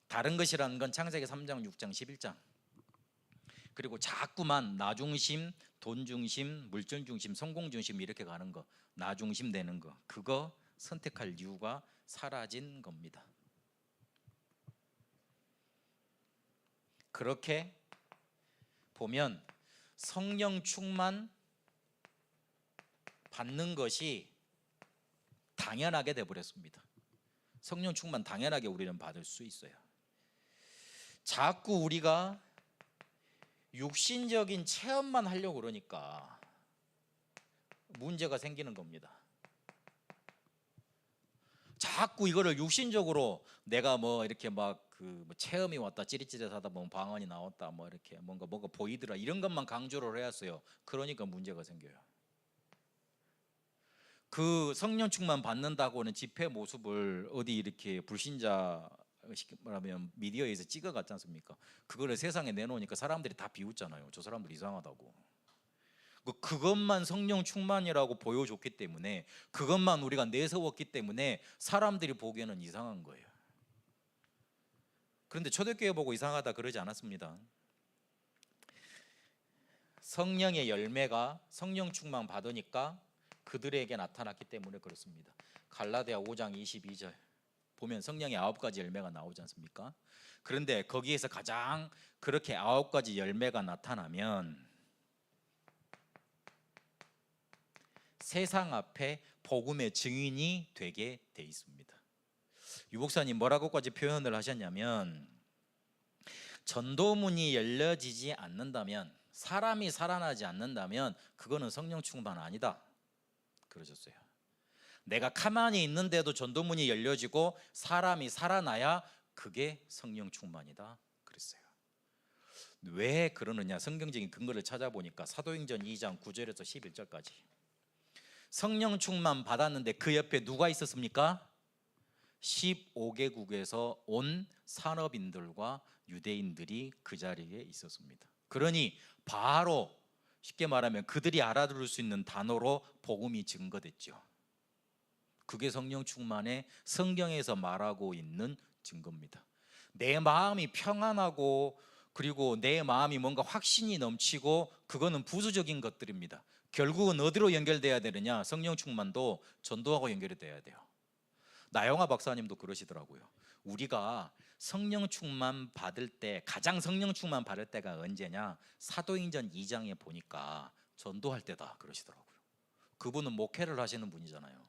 다른 것이라는 건 창세기 3장 6장 11장 그리고 자꾸만 나 중심, 돈 중심, 물질 중심, 성공 중심 이렇게 가는 거, 나 중심 되는 거, 그거 선택할 이유가 사라진 겁니다. 그렇게 보면 성령 충만 받는 것이 당연하게 되어버렸습니다. 성령 충만 당연하게 우리는 받을 수 있어요. 자꾸 우리가 육신적인 체험만 하려고 그러니까 문제가 생기는 겁니다. 자꾸 이거를 육신적으로 내가 뭐 이렇게 막 그 체험이 왔다 찌릿찌릿하다 보면 방언이 나왔다 뭐 이렇게 뭔가 보이더라 이런 것만 강조를 해왔어요. 그러니까 문제가 생겨요. 그 성령 충만 받는다고는 집회 모습을 어디 이렇게 불신자 말하면 미디어에서 찍어갔지 않습니까? 그거를 세상에 내놓으니까 사람들이 다 비웃잖아요. 저 사람들 이상하다고. 그것만 성령 충만이라고 보여줬기 때문에 그것만 우리가 내세웠기 때문에 사람들이 보기에는 이상한 거예요. 그런데 초대교회 보고 이상하다 그러지 않았습니다. 성령의 열매가 성령 충만 받으니까 그들에게 나타났기 때문에 그렇습니다. 갈라디아 5장 22절 보면 성령의 9가지 열매가 나오지 않습니까? 그런데 거기에서 가장 그렇게 9가지 열매가 나타나면 세상 앞에 복음의 증인이 되게 돼 있습니다. 유 목사님 뭐라고까지 표현을 하셨냐면 전도문이 열려지지 않는다면 사람이 살아나지 않는다면 그거는 성령 충만 아니다 그러셨어요. 내가 가만히 있는데도 전도문이 열려지고 사람이 살아나야 그게 성령 충만이다 그랬어요. 왜 그러느냐 성경적인 근거를 찾아보니까 사도행전 2장 9절에서 11절까지 성령 충만 받았는데 그 옆에 누가 있었습니까? 15개국에서 온 산업인들과 유대인들이 그 자리에 있었습니다. 그러니 바로 쉽게 말하면 그들이 알아들을 수 있는 단어로 복음이 증거됐죠. 그게 성령 충만의 성경에서 말하고 있는 증거입니다. 내 마음이 평안하고 그리고 내 마음이 뭔가 확신이 넘치고 그거는 부수적인 것들입니다. 결국은 어디로 연결돼야 되느냐? 성령 충만도 전도하고 연결이 돼야 돼요. 나영아 박사님도 그러시더라고요. 우리가 성령 충만 받을 때 가장 성령 충만 받을 때가 언제냐? 사도행전 2장에 보니까 전도할 때다 그러시더라고요. 그분은 목회를 하시는 분이잖아요.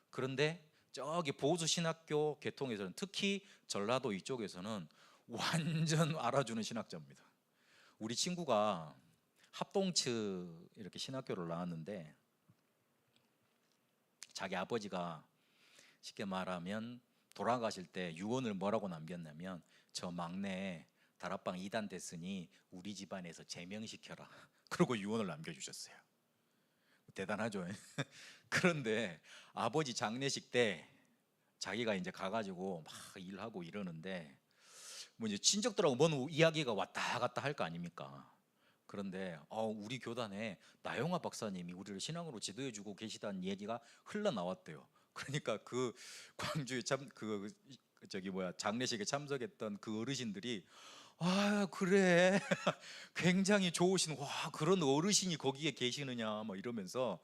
그런데 저기 보수 신학교 계통에서는 특히 전라도 이쪽에서는 완전 알아주는 신학자입니다. 우리 친구가 합동츠 이렇게 신학교를 나왔는데 자기 아버지가 쉽게 말하면 돌아가실 때 유언을 뭐라고 남겼냐면 저 막내 다락방 2단 됐으니 우리 집안에서 제명시켜라 그러고 유언을 남겨주셨어요. 대단하죠. 그런데 아버지 장례식 때 자기가 이제 가가지고 막 일하고 이러는데 뭐 이제 친척들하고 뭔 이야기가 왔다 갔다 할 거 아닙니까? 그런데 우리 교단에 나영아 박사님이 우리를 신앙으로 지도해주고 계시다는 얘기가 흘러나왔대요. 그러니까 그 광주에 장례식에 참석했던 그 어르신들이 그래 굉장히 좋으신 그런 어르신이 거기에 계시느냐 막 이러면서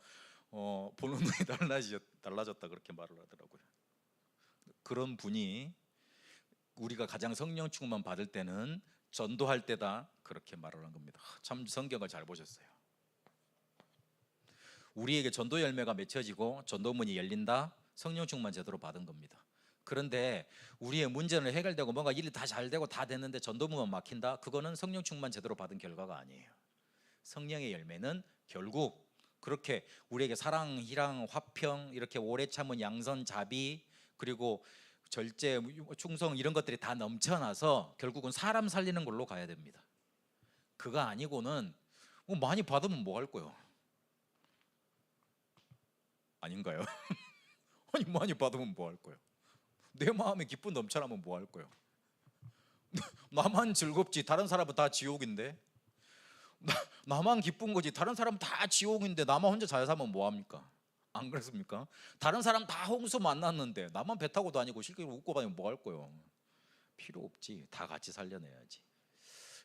보는 눈이 달라졌다 그렇게 말을 하더라고요. 그런 분이 우리가 가장 성령 충만 받을 때는 전도할 때다 그렇게 말을 한 겁니다. 참 성경을 잘 보셨어요. 우리에게 전도 열매가 맺혀지고 전도문이 열린다. 성령 충만 제대로 받은 겁니다. 그런데 우리의 문제는 해결되고 뭔가 일이 다 잘 되고 다 됐는데 전도부만 막힌다? 그거는 성령 충만 제대로 받은 결과가 아니에요. 성령의 열매는 결국 그렇게 우리에게 사랑, 희랑, 화평, 이렇게 오래 참은 양선, 자비, 그리고 절제, 충성 이런 것들이 다 넘쳐나서 결국은 사람 살리는 걸로 가야 됩니다. 그거 아니고는 많이 받으면 뭐 할 거예요? 아닌가요? 아니 많이 받으면 뭐 할 거예요? 내 마음에 기쁨 넘쳐나면 뭐 할 거예요? 나만 즐겁지 다른 사람은 다 지옥인데, 나만 기쁜 거지 다른 사람은 다 지옥인데 나만 혼자 잘 살면 뭐 합니까? 안 그렇습니까? 다른 사람 다 홍수 만났는데 나만 배 타고 다니고 실컷 웃고 다니면 뭐 할 거예요? 필요 없지. 다 같이 살려내야지.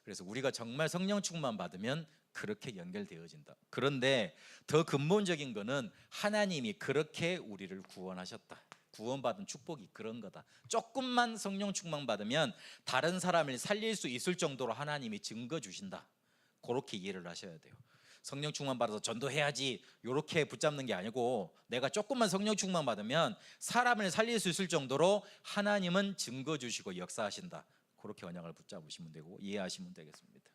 그래서 우리가 정말 성령 충만 받으면 그렇게 연결되어진다. 그런데 더 근본적인 거는 하나님이 그렇게 우리를 구원하셨다. 구원받은 축복이 그런 거다. 조금만 성령 충만 받으면 다른 사람을 살릴 수 있을 정도로 하나님이 증거 주신다. 그렇게 이해를 하셔야 돼요. 성령 충만 받아서 전도해야지 이렇게 붙잡는 게 아니고, 내가 조금만 성령 충만 받으면 사람을 살릴 수 있을 정도로 하나님은 증거 주시고 역사하신다. 그렇게 언약을 붙잡으시면 되고 이해하시면 되겠습니다.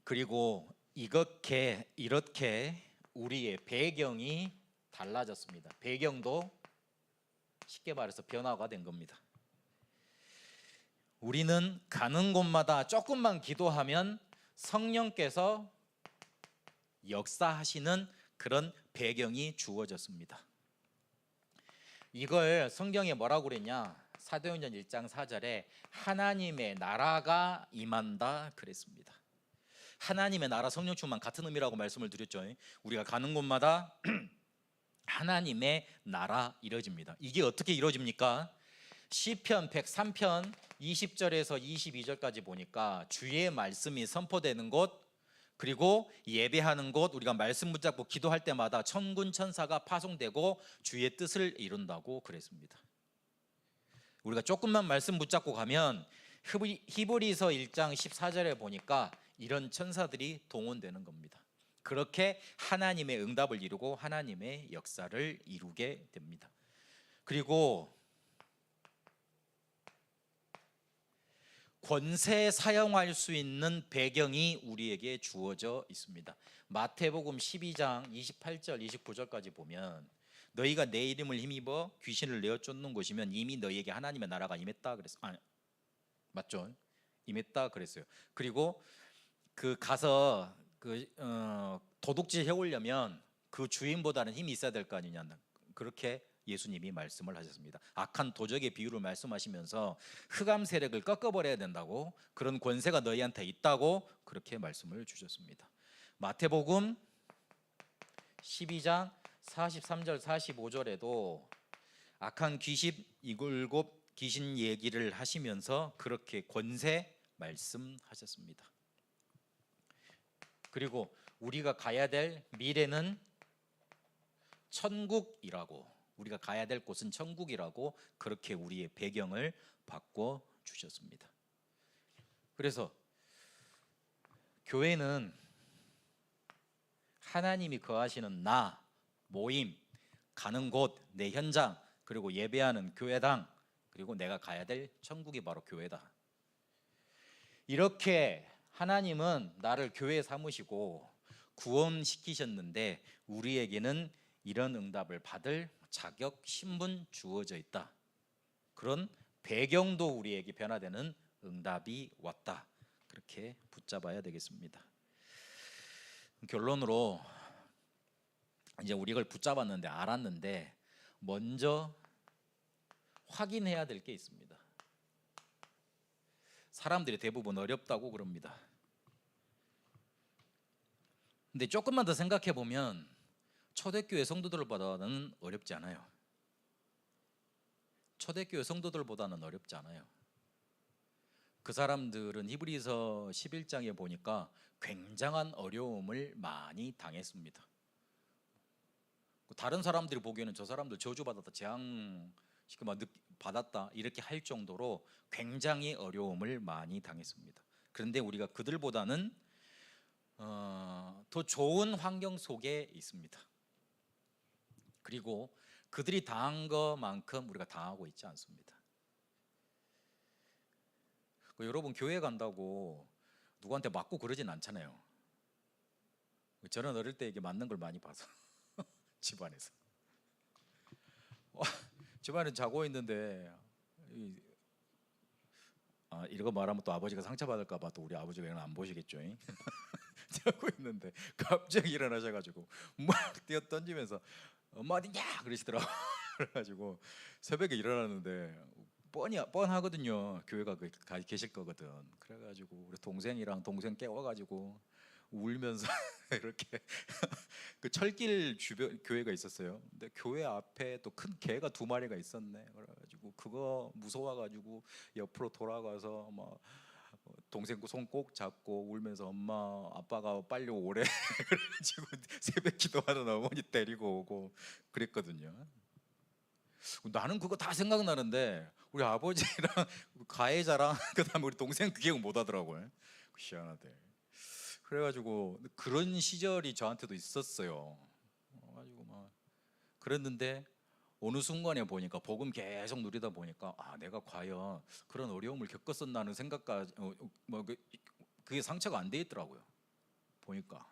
그리고 이렇게 우리의 배경이 달라졌습니다. 배경도 쉽게 말해서 변화가 된 겁니다. 우리는 가는 곳마다 조금만 기도하면 성령께서 역사하시는 그런 배경이 주어졌습니다. 이걸 성경에 뭐라고 그랬냐? 사도행전 1장 4절에 하나님의 나라가 임한다 그랬습니다. 하나님의 나라, 성령 충만 같은 의미라고 말씀을 드렸죠. 우리가 가는 곳마다 하나님의 나라 이루어집니다. 이게 어떻게 이루어집니까? 시편 103편 20절에서 22절까지 보니까 주의 말씀이 선포되는 곳, 그리고 예배하는 곳, 우리가 말씀 붙잡고 기도할 때마다 천군 천사가 파송되고 주의 뜻을 이룬다고 그랬습니다. 우리가 조금만 말씀 붙잡고 가면 히브리서 1장 14절에 보니까 이런 천사들이 동원되는 겁니다. 그렇게 하나님의 응답을 이루고 하나님의 역사를 이루게 됩니다. 그리고 권세 사용할 수 있는 배경이 우리에게 주어져 있습니다. 마태복음 12장 28절 29절까지 보면 너희가 내 이름을 힘입어 귀신을 내어 쫓는 것이면 이미 너희에게 하나님의 나라가 임했다 그랬어요. 맞죠? 임했다 그랬어요. 그리고 그 가서 도둑질 해오려면 그 주인보다는 힘이 있어야 될 거 아니냐, 그렇게 예수님이 말씀을 하셨습니다. 악한 도적의 비유를 말씀하시면서 흑암 세력을 꺾어버려야 된다고, 그런 권세가 너희한테 있다고 그렇게 말씀을 주셨습니다. 마태복음 12장 43절 45절에도 악한 귀신 7 귀신 얘기를 하시면서 그렇게 권세 말씀하셨습니다. 그리고 우리가 가야 될 미래는 천국이라고, 우리가 가야 될 곳은 천국이라고 그렇게 우리의 배경을 바꿔 주셨습니다. 그래서 교회는 하나님이 거하시는 나, 모임, 가는 곳, 내 현장, 그리고 예배하는 교회당, 그리고 내가 가야 될 천국이 바로 교회다. 이렇게 하나님은 나를 교회에 삼으시고 구원시키셨는데 우리에게는 이런 응답을 받을 자격, 신분 주어져 있다. 그런 배경도 우리에게 변화되는 응답이 왔다. 그렇게 붙잡아야 되겠습니다. 결론으로 이제 우리가 이걸 붙잡았는데, 알았는데 먼저 확인해야 될 게 있습니다. 사람들이 대부분 어렵다고 그럽니다. 근데 조금만 더 생각해 보면 초대교회 성도들보다는 어렵지 않아요. 초대교회 성도들보다는 어렵지 않아요. 그 사람들은 히브리서 11장에 보니까 굉장한 어려움을 많이 당했습니다. 다른 사람들이 보기에는 저 사람들 저주받았다, 재앙 받았다 이렇게 할 정도로 굉장히 어려움을 많이 당했습니다. 그런데 우리가 그들보다는 더 좋은 환경 속에 있습니다. 그리고 그들이 당한 것만큼 우리가 당하고 있지 않습니다. 여러분 교회 간다고 누구한테 맞고 그러진 않잖아요. 저는 어릴 때 이게 맞는 걸 많이 봐서 집안에서 집안에 자고 있는데 이거 말하면 또 아버지가 상처받을까 봐 또 우리 아버지가 이건 안 보시겠죠. 자고 있는데 갑자기 일어나셔가지고 막 뛰어 던지면서 엄마 어디냐 그러시더라고. 그래가지고 새벽에 일어났는데 뻔하거든요. 교회가 가 계실 거거든. 그래가지고 우리 동생이랑 동생 깨워가지고 울면서 이렇게 그 철길 주변 교회가 있었어요. 근데 교회 앞에 또 큰 개가 2마리가 있었네. 그래가지고 그거 무서워가지고 옆으로 돌아가서 막 동생 손 꼭 잡고 울면서 엄마 아빠가 빨리 오래 그래가지고 새벽 기도하던 어머니 데리고 오고 그랬거든요. 나는 그거 다 생각나는데 우리 아버지랑 가해자랑 그다음에 우리 동생 기억 못 하더라고요. 희한하대. 그래가지고 그런 시절이 저한테도 있었어요. 가지고 막 그랬는데 어느 순간에 보니까 복음 계속 누리다 보니까 내가 과연 그런 어려움을 겪었었나는 생각까지 그게 상처가 안 돼 있더라고요. 보니까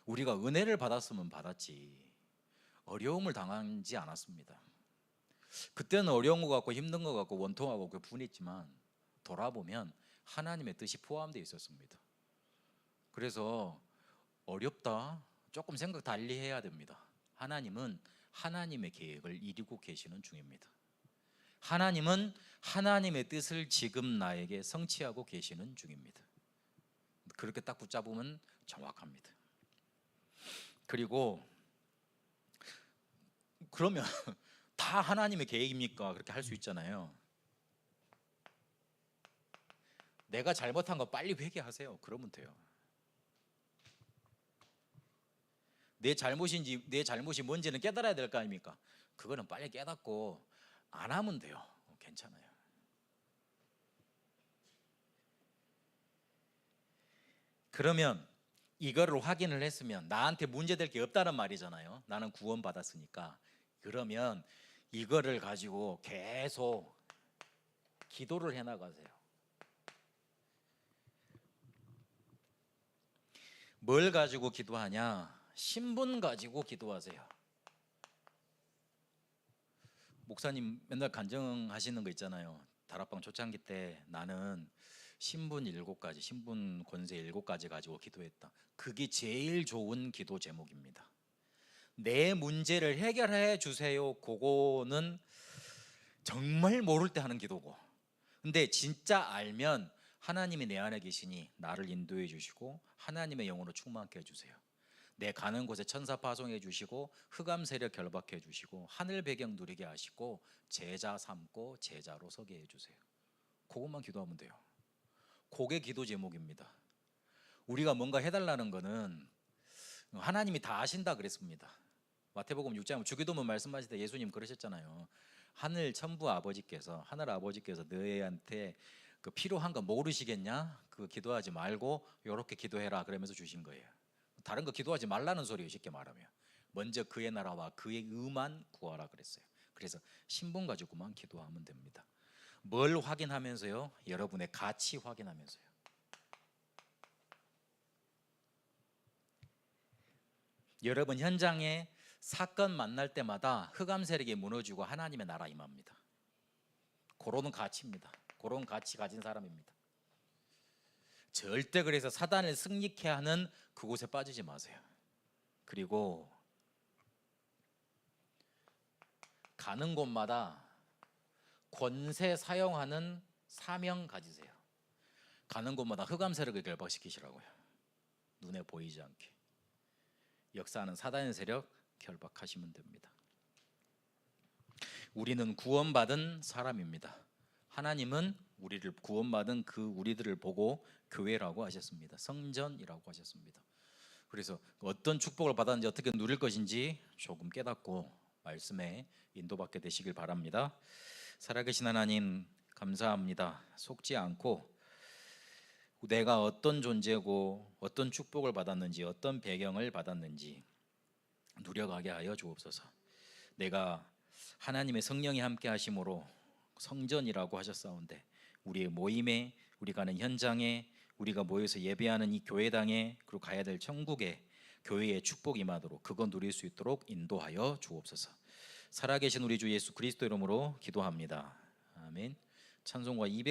우리가 은혜를 받았으면 받았지 어려움을 당하지 않았습니다. 그때는 어려운 것 같고 힘든 것 같고 원통하고 분했지만 돌아보면 하나님의 뜻이 포함되어 있었습니다. 그래서 어렵다 조금 생각 달리 해야 됩니다. 하나님은 하나님의 계획을 이루고 계시는 중입니다. 하나님은 하나님의 뜻을 지금 나에게 성취하고 계시는 중입니다. 그렇게 딱 붙잡으면 정확합니다. 그리고 그러면 다 하나님의 계획입니까? 그렇게 할 수 있잖아요. 내가 잘못한 거 빨리 회개하세요. 그러면 돼요. 내 잘못이 뭔지는 깨달아야 될 거 아닙니까? 그거는 빨리 깨닫고 안 하면 돼요. 괜찮아요. 그러면 이거를 확인을 했으면 나한테 문제될 게 없다는 말이잖아요. 나는 구원받았으니까. 그러면 이거를 가지고 계속 기도를 해나가세요. 뭘 가지고 기도하냐? 신분 가지고 기도하세요. 목사님 맨날 간증하시는 거 있잖아요. 다락방 초창기 때 나는 신분 7가지, 신분 권세 7가지 가지고 기도했다. 그게 제일 좋은 기도 제목입니다. 내 문제를 해결해 주세요. 그거는 정말 모를 때 하는 기도고, 근데 진짜 알면 하나님이 내 안에 계시니 나를 인도해 주시고 하나님의 영으로 충만케 해주세요. 내 가는 곳에 천사 파송해 주시고 흑암 세력 결박해 주시고 하늘 배경 누리게 하시고 제자 삼고 제자로 서게 해주세요. 그것만 기도하면 돼요. 그게 기도 제목입니다. 우리가 뭔가 해달라는 거는 하나님이 다 아신다 그랬습니다. 마태복음 6장 주기도문 말씀하실 때 예수님 그러셨잖아요. 하늘 천부 아버지께서 하늘 아버지께서 너희한테 그 필요한 거 모르시겠냐? 그 기도하지 말고 이렇게 기도해라 그러면서 주신 거예요. 다른 거 기도하지 말라는 소리예요. 쉽게 말하면 먼저 그의 나라와 그의 의만 구하라 그랬어요. 그래서 신분 가지고만 기도하면 됩니다. 뭘 확인하면서요? 여러분의 가치 확인하면서요. 여러분 현장에 사건 만날 때마다 흑암 세력이 무너지고 하나님의 나라 임합니다. 그런 가치입니다. 그런 가치 가진 사람입니다. 절대 그래서 사단을 승리케 하는 그곳에 빠지지 마세요. 그리고 가는 곳마다 권세 사용하는 사명 가지세요. 가는 곳마다 흑암 세력을 결박시키시라고요. 눈에 보이지 않게 역사하는 사단의 세력 결박하시면 됩니다. 우리는 구원받은 사람입니다. 하나님은 우리를 구원받은 그 우리들을 보고 교회라고 하셨습니다. 성전이라고 하셨습니다. 그래서 어떤 축복을 받았는지 어떻게 누릴 것인지 조금 깨닫고 말씀에 인도받게 되시길 바랍니다. 살아계신 하나님 감사합니다. 속지 않고 내가 어떤 존재고 어떤 축복을 받았는지 어떤 배경을 받았는지 누려가게 하여 주옵소서. 내가 하나님의 성령이 함께 하심으로 성전이라고 하셨사온데 우리의 모임에, 우리 가는 현장에, 우리가 모여서 예배하는 이 교회당에, 그리고 가야 될 천국에 교회의 축복이 임하도록 그거 누릴 수 있도록 인도하여 주옵소서. 살아계신 우리 주 예수 그리스도 이름으로 기도합니다. 아멘. 찬송가 200